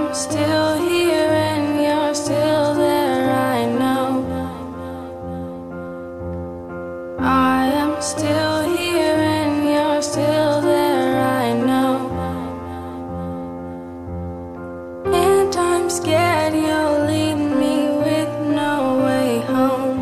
am still here and you're still there, I know. I am still here and you're still there, I know. And I'm scared you'll leave me with no way home.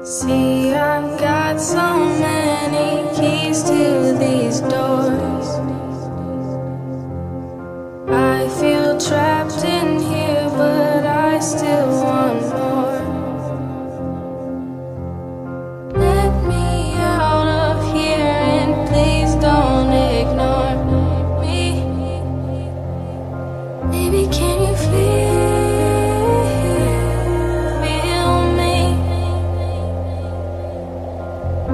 See, I've got so many keys to these doors. I feel trapped in here, but I still want more. Let me out of here and please don't ignore me. Baby, can you feel me?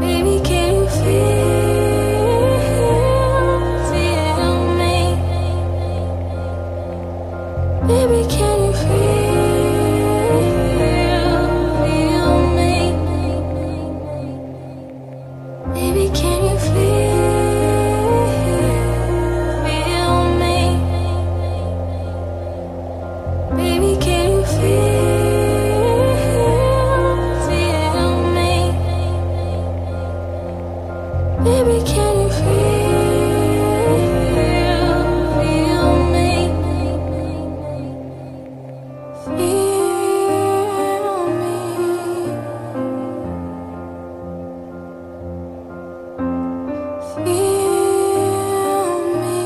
Baby, can you feel me? Baby, can you feel me? Baby, can you feel me? Baby, can you feel me? Baby, can you feel me? Feel me. Feel me.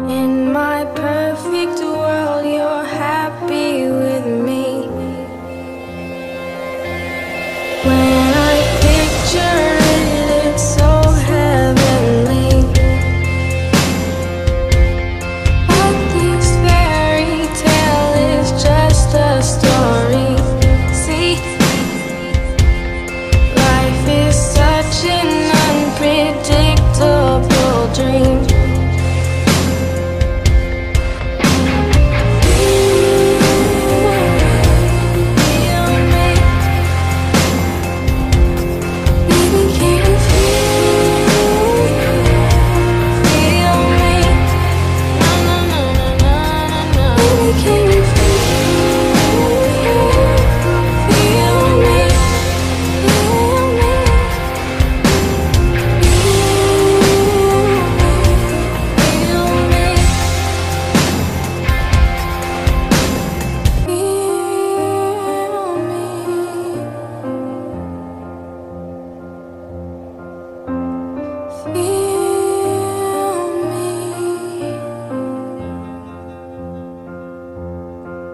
In my perfect world, you're happy with me. When I picture it, it's so heavenly. But this fairy tale is just a story. See, life is such an unpredictable dream.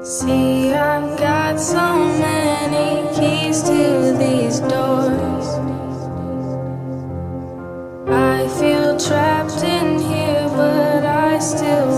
See, I've got so many keys to these doors. I feel trapped in here, but I still